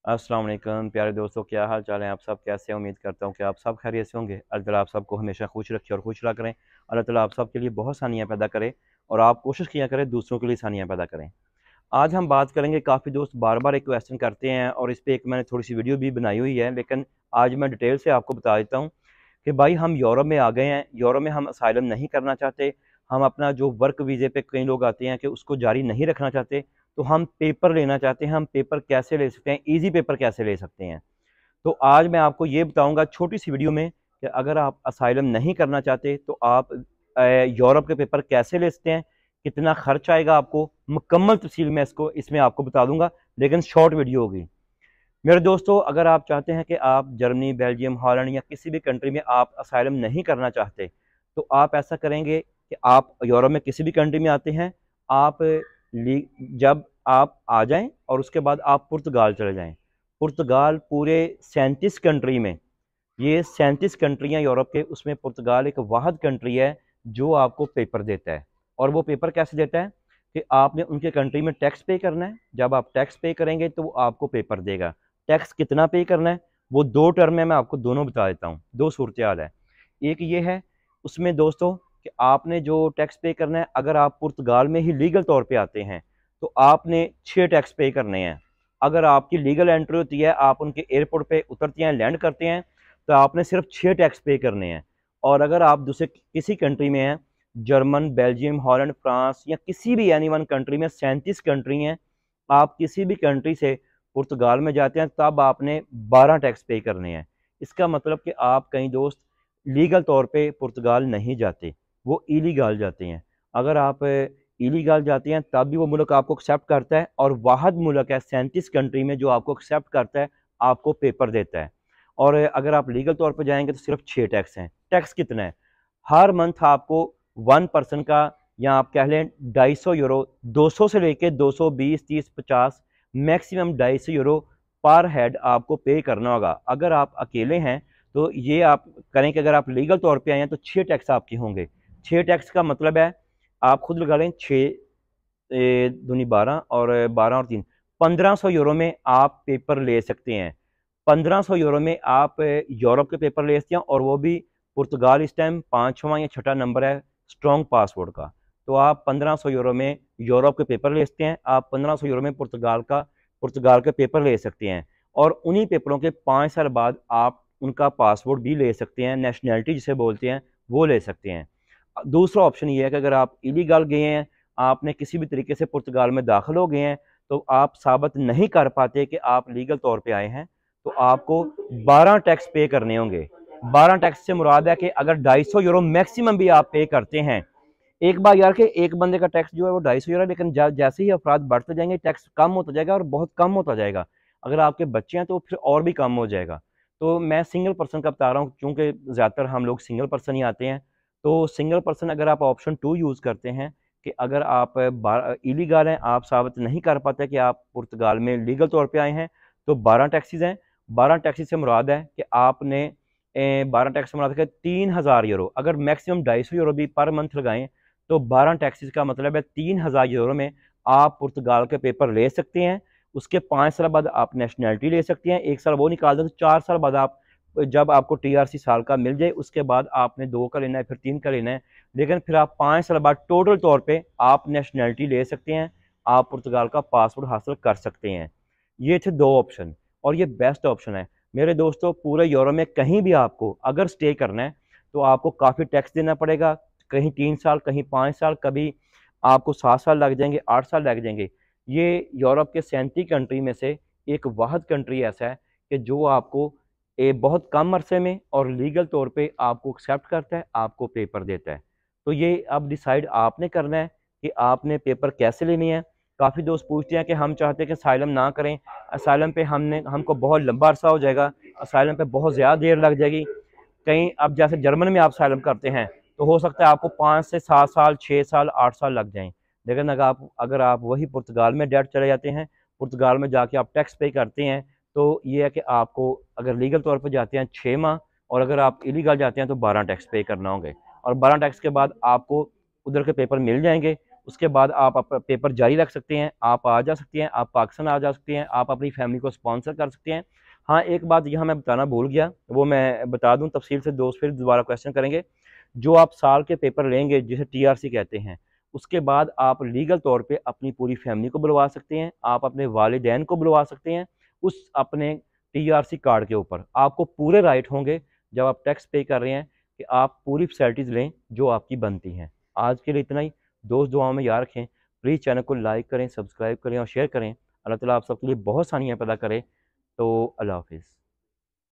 अस्सलाम वालेकुम प्यारे दोस्तों, क्या हाल चाल है? आप सब कैसे हैं? उम्मीद करता हूँ कि आप सब खैरियत से होंगे। अल्लाह ताला आप सबको हमेशा खुश रखे और खुश रहा करें। अल्लाह ताला आप सब के लिए बहुत सानियाँ पैदा करे और आप कोशिश किया करें दूसरों के लिए सानियाँ पैदा करें। आज हम बात करेंगे, काफ़ी दोस्त बार बार एक क्वेश्चन करते हैं और इस पर एक मैंने थोड़ी सी वीडियो भी बनाई हुई है, लेकिन आज मैं डिटेल से आपको बता देता हूँ कि भाई हम यूरोप में आ गए हैं, यूरोप में हम असाइलम नहीं करना चाहते, हम अपना जो वर्क वीज़े पे कई लोग आते हैं कि उसको जारी नहीं रखना चाहते, तो हम पेपर लेना चाहते हैं। हम पेपर कैसे ले सकते हैं, ईजी पेपर कैसे ले सकते हैं? तो आज मैं आपको ये बताऊंगा छोटी सी वीडियो में कि अगर आप असाइलम नहीं करना चाहते तो आप यूरोप के पेपर कैसे ले सकते हैं, कितना खर्च आएगा आपको, मुकम्मल तफसील में इसमें आपको बता दूंगा, लेकिन शॉर्ट वीडियो होगी। मेरे दोस्तों, अगर आप चाहते हैं कि आप जर्मनी, बेल्जियम, हॉलैंड या किसी भी कंट्री में आप असाइलम नहीं करना चाहते, तो आप ऐसा करेंगे कि आप यूरोप में किसी भी कंट्री में आते हैं, आप जब आप आ जाएं और उसके बाद आप पुर्तगाल चले जाएं। पुर्तगाल पूरे 37 कंट्री में, ये 37 कंट्रियाँ यूरोप के, उसमें पुर्तगाल एक वाहिद कंट्री है जो आपको पेपर देता है। और वो पेपर कैसे देता है कि आपने उनके कंट्री में टैक्स पे करना है, जब आप टैक्स पे करेंगे तो वो आपको पेपर देगा। टैक्स कितना पे करना है वो दो टर्म में मैं आपको दोनों बता देता हूँ, दो सूरत हाल है। एक ये है उसमें दोस्तों कि आपने जो टैक्स पे करना है, अगर आप पुर्तगाल में ही लीगल तौर पे आते हैं तो आपने 6 टैक्स पे करने हैं। अगर आपकी लीगल एंट्री होती है, आप उनके एयरपोर्ट पे उतरते हैं, लैंड करते हैं, तो आपने सिर्फ 6 टैक्स पे करने हैं। और अगर आप दूसरे किसी कंट्री में हैं, जर्मन, बेल्जियम, हॉलैंड, फ्रांस या किसी भी एनी वन कंट्री में, 37 कंट्री हैं, आप किसी भी कंट्री से पुर्तगाल में जाते हैं तब आपने 12 टैक्स पे करने हैं। इसका मतलब कि आप कई दोस्त लीगल तौर पे पुर्तगाल नहीं जाते, वो इलीगल जाते हैं। अगर आप इलीगल जाते हैं तब भी वो मुल्क आपको एक्सेप्ट करता है, और वाहिद मुल्क है 37 कंट्री में जो आपको एक्सेप्ट करता है, आपको पेपर देता है। और अगर आप लीगल तौर पर जाएंगे तो सिर्फ 6 टैक्स हैं। टैक्स कितना है? हर मंथ आपको 1 पर्सन का, या आप कह लें 250 यूरो, 200 से लेके 220, 30, 50, मैक्सिमम 250 यूरो पर हेड आपको पे करना होगा। अगर आप अकेले हैं तो ये आप करें कि अगर आप लीगल तौर पे आए हैं तो 6 टैक्स आपके होंगे। 6 टैक्स का मतलब है, आप खुद लगा लें, 6 दूनी 12 और 12 और 3, 1500 यूरो में आप पेपर ले सकते हैं। 1500 यूरो में आप यूरोप के पेपर ले सकते हैं, और वो भी पुर्तगाल इस टाइम 5वां या 6ठा नंबर है स्ट्रॉन्ग पासपोर्ट का। तो आप 1500 यूरो में यूरोप के पेपर ले सकते हैं, आप 1500 यूरो में पुर्तगाल के पेपर ले सकते हैं। और उन्हीं पेपरों के 5 साल बाद आप उनका पासपोर्ट भी ले सकते हैं, नेशनैलिटी जिसे बोलते हैं वो ले सकते हैं। दूसरा ऑप्शन ये है कि अगर आप इलीगल गए हैं, आपने किसी भी तरीके से पुर्तगाल में दाखिल हो गए हैं, तो आप साबित नहीं कर पाते कि आप लीगल तौर पे आए हैं, तो आपको 12 टैक्स पे करने होंगे। 12 टैक्स से मुराद है कि अगर 250 यूरो मैक्सिमम भी आप पे करते हैं, एक बार यार के एक बंदे का टैक्स जो है वो 250 यूरो है, लेकिन जैसे ही अफराद बढ़ते जाएंगे टैक्स कम होता जाएगा, और बहुत कम होता जाएगा। अगर आपके बच्चे हैं तो फिर और भी कम हो जाएगा। तो मैं सिंगल पर्सन का बता रहा हूँ, क्योंकि ज़्यादातर हम लोग सिंगल पर्सन ही आते हैं। तो सिंगल पर्सन अगर आप ऑप्शन 2 यूज़ करते हैं कि अगर आप इलीगल हैं, आप साबित नहीं कर पाते कि आप पुर्तगाल में लीगल तौर पे आए हैं, तो 12 टैक्सीज हैं। 12 टैक्सी से मुराद है कि आपने 12 टैक्स से मुराद है 3000 यूरो, अगर मैक्सिमम 250 यूरो भी पर मंथ लगाएं तो 12 टैक्सीज का मतलब है 3000 यूरो में आप पुर्तगाल के पेपर ले सकते हैं। उसके 5 साल बाद आप नेशनैलिटी ले सकते हैं, 1 साल वो निकाल दें तो 4 साल बाद आप, जब आपको टीआरसी साल का मिल जाए, उसके बाद आपने 2 का लेना है, फिर 3 का लेना है, लेकिन फिर आप 5 साल बाद टोटल तौर पे आप नेशनैलिटी ले सकते हैं, आप पुर्तगाल का पासपोर्ट हासिल कर सकते हैं। ये थे दो ऑप्शन, और ये बेस्ट ऑप्शन है मेरे दोस्तों। पूरे यूरोप में कहीं भी आपको अगर स्टे करना है तो आपको काफ़ी टैक्स देना पड़ेगा, कहीं 3 साल, कहीं 5 साल, कभी आपको 7 साल लग जाएंगे, 8 साल लग जाएंगे। ये यूरोप के 37 कंट्री में से एक वाहिद कंट्री ऐसा है कि जो आपको बहुत कम अरसे में और लीगल तौर पे आपको एक्सेप्ट करता है, आपको पेपर देता है। तो ये अब डिसाइड आपने करना है कि आपने पेपर कैसे लेने हैं। काफ़ी दोस्त पूछते हैं कि हम चाहते हैं कि असाइलम ना करें, असाइलम पे हमको बहुत लंबा अरसा हो जाएगा, असाइलम पे बहुत ज़्यादा देर लग जाएगी। कहीं अब जैसे जर्मन में आप असाइलम करते हैं तो हो सकता है आपको 5 से 7 साल, 6 साल, 8 साल लग जाएं। लेकिन अगर आप वही पुर्तगाल में डायरेक्ट चले जाते हैं, पुर्तगाल में जाके आप टैक्स पे करते हैं, तो ये है कि आपको अगर लीगल तौर पर जाते हैं 6 माह, और अगर आप इलीगल जाते हैं तो 12 टैक्स पे करना होंगे। और 12 टैक्स के बाद आपको उधर के पेपर मिल जाएंगे, उसके बाद आप पेपर जारी रख सकते हैं, आप आ जा सकते हैं, आप पाकिस्तान आ जा सकते हैं, आप अपनी फैमिली को स्पॉन्सर कर सकते हैं। हाँ, एक बात यहाँ मैं बताना भूल गया, वो मैं बता दूँ तफसील से, दोस्त फिर दोबारा क्वेश्चन करेंगे। जो आप साल के पेपर लेंगे जिसे टीआरसी कहते हैं, उसके बाद आप लीगल तौर पे अपनी पूरी फैमिली को बुलवा सकते हैं, आप अपने वालिदैन को बुलवा सकते हैं। उस अपने टीआरसी कार्ड के ऊपर आपको पूरे राइट होंगे जब आप टैक्स पे कर रहे हैं कि आप पूरी फैसिलिटीज़ लें जो आपकी बनती हैं। आज के लिए इतना ही। दोस्त दुआओं में याद रखें। प्लीज़ चैनल को लाइक करें, सब्सक्राइब करें और शेयर करें। अल्लाह ताला आप सबके लिए बहुत सानियाँ पैदा करे। तो अल्लाह हाफिज़।